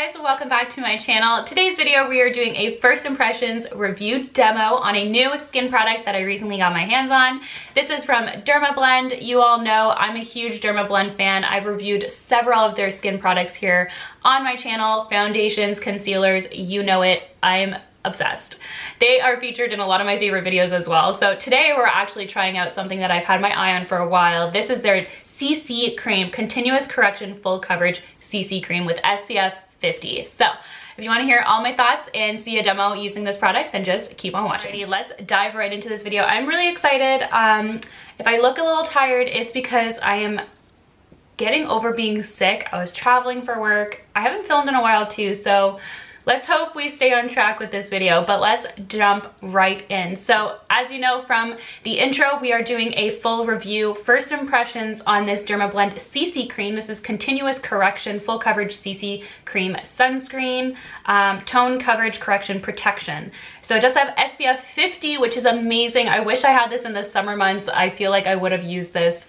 guys, welcome back to my channel. Today's video we are doing a first impressions review demo on a new skin product that I recently got my hands on. This is from Dermablend. You all know I'm a huge Dermablend fan. I've reviewed several of their skin products here on my channel. Foundations, concealers, you know it. I'm obsessed. They are featured in a lot of my favorite videos as well. So today we're actually trying out something that I've had my eye on for a while. This is their CC cream, Continuous Correction Full Coverage CC cream with SPF 50. So if you want to hear all my thoughts and see a demo using this product, then just keep on watching. Alrighty, let's dive right into this video. I'm really excited. If I look a little tired, it's because I am getting over being sick. I was traveling for work. I haven't filmed in a while too, so let's hope we stay on track with this video, but let's jump right in. So as you know from the intro, we are doing a full review, first impressions on this Dermablend CC cream. This is Continuous Correction Full Coverage CC Cream Sunscreen, Tone Coverage Correction Protection. So it does have SPF 50, which is amazing. I wish I had this in the summer months. I feel like I would have used this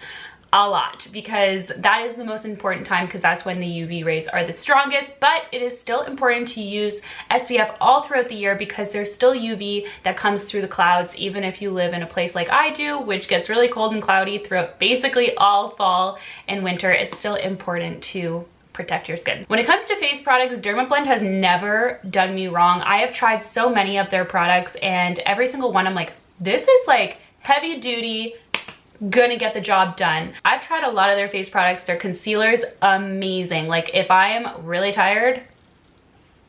a lot because that is the most important time, because that's when the UV rays are the strongest. But it is still important to use SPF all throughout the year because there's still UV that comes through the clouds, even if you live in a place like I do, which gets really cold and cloudy throughout basically all fall and winter. It's still important to protect your skin. When it comes to face products, Dermablend has never done me wrong. I have tried so many of their products and every single one I'm like, this is like heavy duty, gonna get the job done. I've tried a lot of their face products. Their concealer's amazing. Like if I am really tired,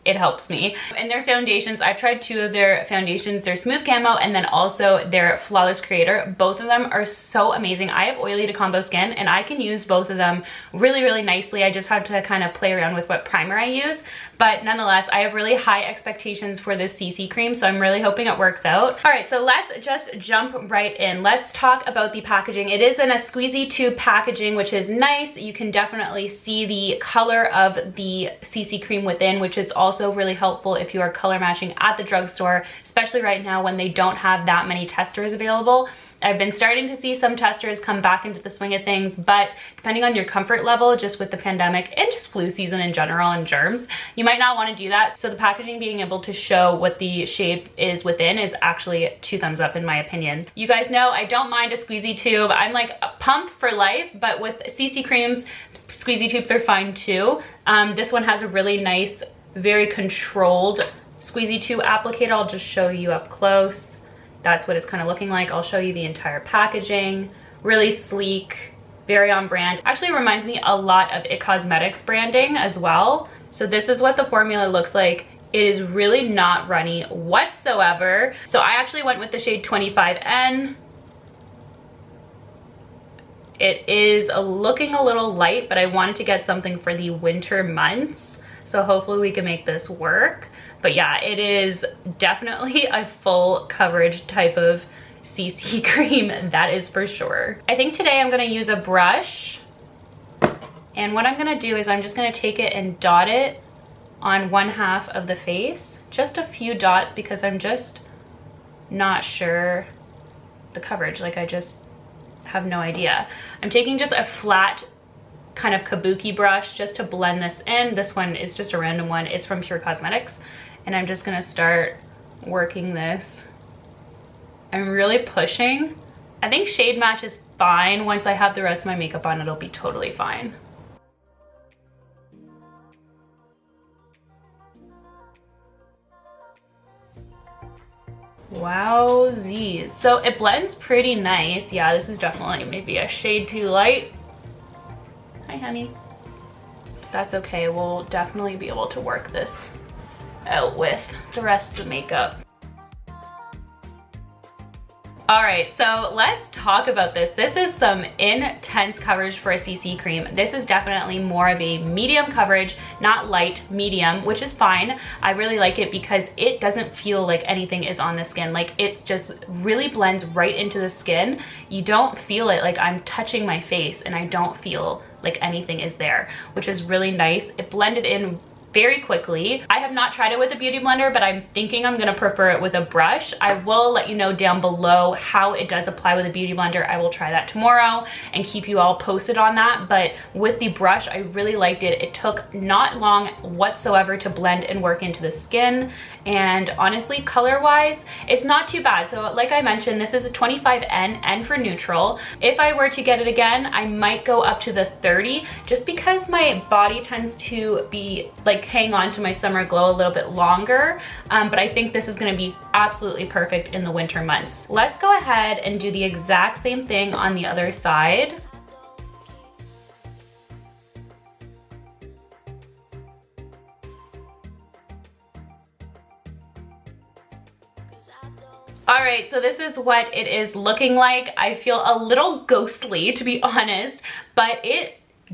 it helps me. And their foundations, I've tried two of their foundations, their Smooth Camo and then also their Flawless Creator. Both of them are so amazing. I have oily to combo skin and I can use both of them really, really nicely. I just have to kind of play around with what primer I use. But nonetheless, I have really high expectations for this CC cream, so I'm really hoping it works out. All right, so let's just jump right in. Let's talk about the packaging. It is in a squeezy tube packaging, which is nice. You can definitely see the color of the CC cream within, which is also really helpful if you are color matching at the drugstore, especially right now when they don't have that many testers available. I've been starting to see some testers come back into the swing of things, but depending on your comfort level, just with the pandemic and just flu season in general and germs, you might not want to do that. So the packaging being able to show what the shade is within is actually 2 thumbs up in my opinion. You guys know I don't mind a squeezy tube. I'm like a pump for life, but with CC creams, squeezy tubes are fine too. This one has a really nice, very controlled squeezy tube applicator. I'll just show you up close. That's what it's kind of looking like. I'll show you the entire packaging. Really sleek, very on brand. Actually reminds me a lot of IT Cosmetics branding as well. So this is what the formula looks like. It is really not runny whatsoever. So I actually went with the shade 25N. It is looking a little light, but I wanted to get something for the winter months. So hopefully we can make this work. But yeah, it is definitely a full coverage type of CC cream, that is for sure. I think today I'm gonna use a brush, and what I'm gonna do is I'm just gonna take it and dot it on one half of the face. Just a few dots because I'm just not sure the coverage, like I just have no idea. I'm taking just a flat kind of kabuki brush just to blend this in. This one is just a random one. It's from Pure Cosmetics. And I'm just gonna start working this. I'm really pushing. I think shade match is fine. Once I have the rest of my makeup on, it'll be totally fine. Wowzies. So it blends pretty nice. Yeah, this is definitely maybe a shade too light. Hi, honey. That's okay. We'll definitely be able to work this out with the rest of the makeup. All right, so let's talk about this. This is some intense coverage for a CC cream. This is definitely more of a medium coverage, not light, medium, which is fine. I really like it because it doesn't feel like anything is on the skin. Like it's just really blends right into the skin. You don't feel it like I'm touching my face and I don't feel like anything is there, which is really nice. It blended in very quickly. I have not tried it with a beauty blender, but I'm thinking I'm gonna prefer it with a brush. I will let you know down below how it does apply with a beauty blender. I will try that tomorrow and keep you all posted on that. But with the brush, I really liked it. It took not long whatsoever to blend and work into the skin. And honestly, color-wise, it's not too bad. So like I mentioned, this is a 25N, N for neutral. If I were to get it again, I might go up to the 30, just because my body tends to be like hang on to my summer glow a little bit longer. But I think this is gonna be absolutely perfect in the winter months. Let's go ahead and do the exact same thing on the other side. All right, so this is what it is looking like. I feel a little ghostly, to be honest, but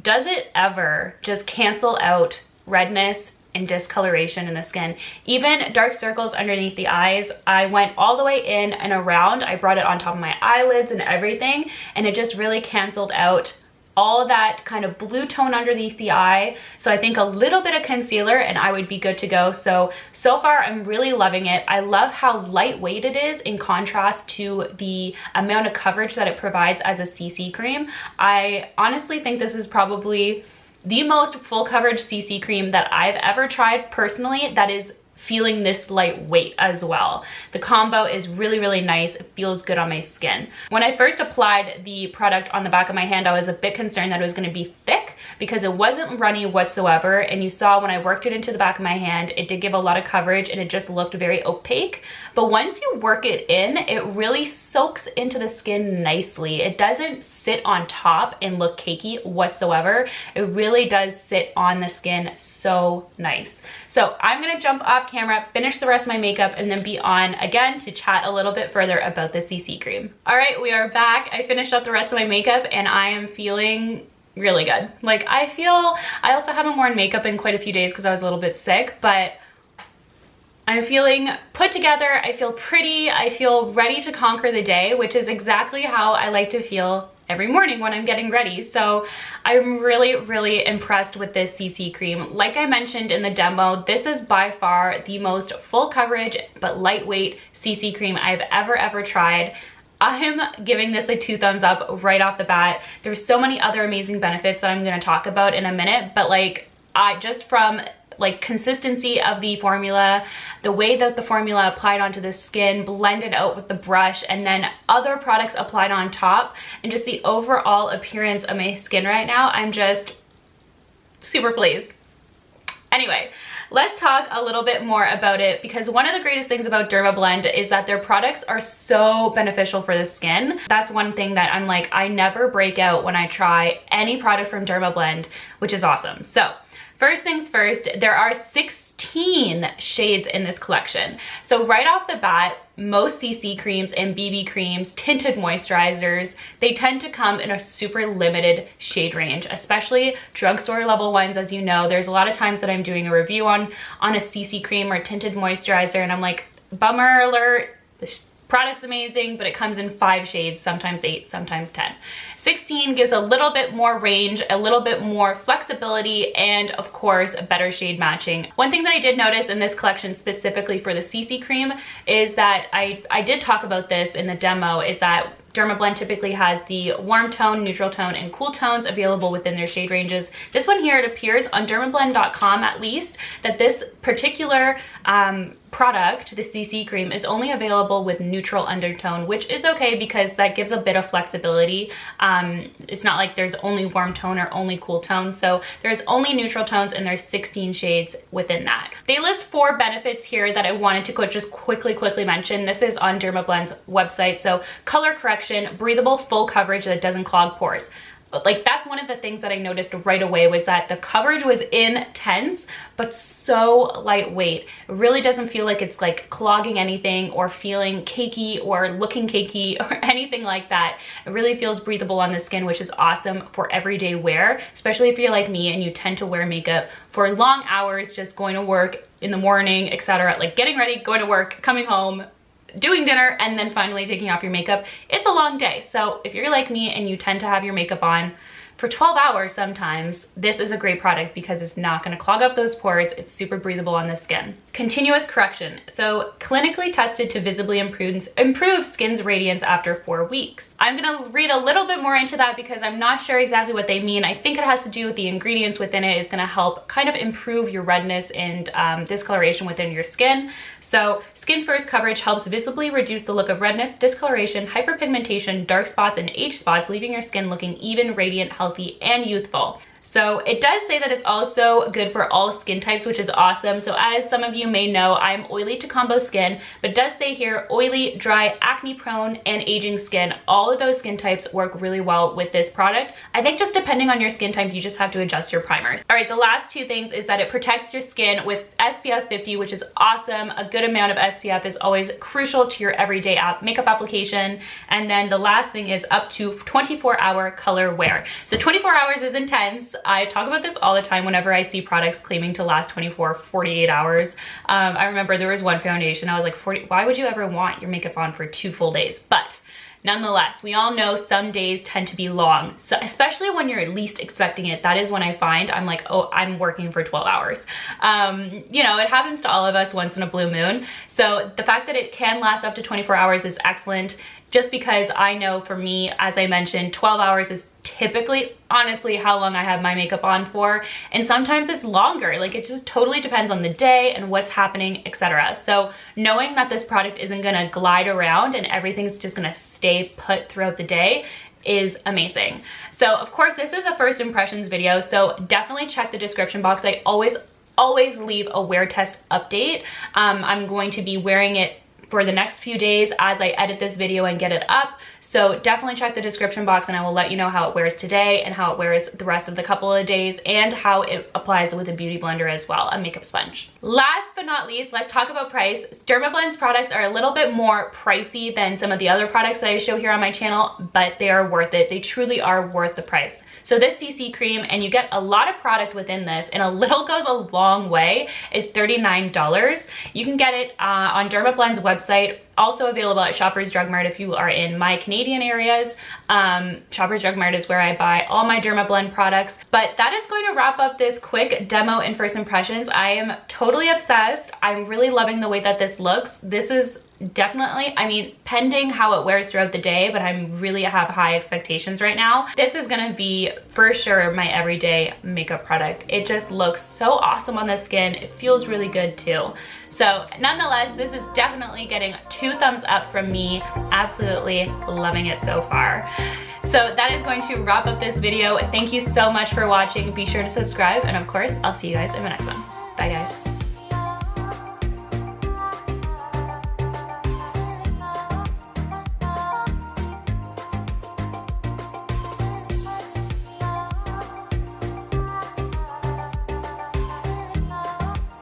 does it ever just cancel out redness and discoloration in the skin? Even dark circles underneath the eyes, I went all the way in and around. I brought it on top of my eyelids and everything, and it just really canceled out all of that kind of blue tone underneath the eye. So I think a little bit of concealer and I would be good to go. So far I'm really loving it. I love how lightweight it is in contrast to the amount of coverage that it provides as a CC cream. I honestly think this is probably the most full coverage CC cream that I've ever tried personally that is feeling this lightweight as well. The combo is really, really nice. It feels good on my skin. When I first applied the product on the back of my hand, I was a bit concerned that it was going to be thick because it wasn't runny whatsoever. And you saw when I worked it into the back of my hand, it did give a lot of coverage and it just looked very opaque. But once you work it in, it really soaks into the skin nicely. It doesn't sit on top and look cakey whatsoever. It really does sit on the skin so nice. So I'm gonna jump off camera, finish the rest of my makeup, and then be on again to chat a little bit further about the CC cream. All right, we are back. I finished up the rest of my makeup and I am feeling really good. Like I also haven't worn makeup in quite a few days because I was a little bit sick, but I'm feeling put together, I feel pretty, I feel ready to conquer the day, which is exactly how I like to feel every morning when I'm getting ready. So I'm really, really impressed with this CC cream. Like I mentioned in the demo, this is by far the most full coverage but lightweight CC cream I've ever tried. I'm giving this a 2 thumbs up right off the bat. There's so many other amazing benefits that I'm gonna talk about in a minute, but like just from like consistency of the formula, the way that the formula applied onto the skin, blended out with the brush, and then other products applied on top, and just the overall appearance of my skin right now, I'm just super pleased. Anyway, let's talk a little bit more about it, because one of the greatest things about Dermablend is that their products are so beneficial for the skin. That's one thing that I'm like, I never break out when I try any product from Dermablend, which is awesome. So first things first, there are 16 shades in this collection. So right off the bat, most CC creams and BB creams, tinted moisturizers, they tend to come in a super limited shade range, especially drugstore level ones. As you know, there's a lot of times that I'm doing a review on a CC cream or tinted moisturizer and I'm like, bummer alert, this product's amazing, but it comes in 5 shades, sometimes 8, sometimes 10. 16 gives a little bit more range, a little bit more flexibility, and of course, better shade matching. One thing that I did notice in this collection specifically for the CC cream is that I did talk about this in the demo, is that Dermablend typically has the warm tone, neutral tone, and cool tones available within their shade ranges. This one here, it appears on dermablend.com at least, that this particular product, the CC cream, is only available with neutral undertone, which is okay because that gives a bit of flexibility. It's not like there's only warm tone or only cool tones. So there's only neutral tones and there's 16 shades within that. They list 4 benefits here that I wanted to just quickly mention. This is on Dermablend's website. So color correction, breathable full coverage that doesn't clog pores. Like that's one of the things that I noticed right away, was that the coverage was intense but so lightweight. It really doesn't feel like it's like clogging anything or feeling cakey or looking cakey or anything like that. It really feels breathable on the skin, which is awesome for everyday wear, especially if you're like me and you tend to wear makeup for long hours, just going to work in the morning, etc. Like getting ready, going to work, coming home, doing dinner, and then finally taking off your makeup. It's a long day. So if you're like me and you tend to have your makeup on for 12 hours sometimes, this is a great product because it's not going to clog up those pores. It's super breathable on the skin. Continuous correction. So clinically tested to visibly improve skin's radiance after 4 weeks. I'm going to read a little bit more into that because I'm not sure exactly what they mean. I think it has to do with the ingredients within it is going to help kind of improve your redness and discoloration within your skin. So skin first coverage helps visibly reduce the look of redness, discoloration, hyperpigmentation, dark spots, and age spots, leaving your skin looking even, radiant, healthy, and youthful. So it does say that it's also good for all skin types, which is awesome. So as some of you may know, I'm oily to combo skin, but it does say here oily, dry, acne prone, and aging skin. All of those skin types work really well with this product. I think just depending on your skin type, you just have to adjust your primers. All right, the last two things is that it protects your skin with SPF 50, which is awesome. A good amount of SPF is always crucial to your everyday makeup application. And then the last thing is up to 24-hour color wear. So 24 hours is intense. I talk about this all the time whenever I see products claiming to last 24, 48 hours. I remember there was one foundation, I was like, why would you ever want your makeup on for 2 full days? But nonetheless, we all know some days tend to be long, so especially when you're least expecting it. That is when I find I'm like, oh, I'm working for 12 hours. You know, it happens to all of us once in a blue moon. So the fact that it can last up to 24 hours is excellent, just because I know for me, as I mentioned, 12 hours is typically, honestly, how long I have my makeup on for, and sometimes it's longer. Like, it just totally depends on the day and what's happening, etc. So knowing that this product isn't gonna glide around and everything's just gonna stay put throughout the day is amazing. So of course, this is a first impressions video, so definitely check the description box. I always leave a wear test update. I'm going to be wearing it for the next few days as I edit this video and get it up. So definitely check the description box and I will let you know how it wears today and how it wears the rest of the couple of days and how it applies with a beauty blender as well, a makeup sponge. Last but not least, let's talk about price. Dermablend's products are a little bit more pricey than some of the other products that I show here on my channel, but they are worth it. They truly are worth the price. So this CC cream, and you get a lot of product within this, and a little goes a long way, is $39. You can get it on Dermablend's website, also available at Shoppers Drug Mart if you are in my Canadian areas. Shoppers Drug Mart is where I buy all my Dermablend products. But that is going to wrap up this quick demo and first impressions. I am totally obsessed. I'm really loving the way that this looks. This is definitely, I mean, pending how it wears throughout the day, but I'm really have high expectations right now. This is gonna be for sure my everyday makeup product. It just looks so awesome on the skin. It feels really good too. So nonetheless, this is definitely getting 2 thumbs up from me. Absolutely loving it so far. So that is going to wrap up this video. Thank you so much for watching. Be sure to subscribe, and of course, I'll see you guys in the next one. Bye guys.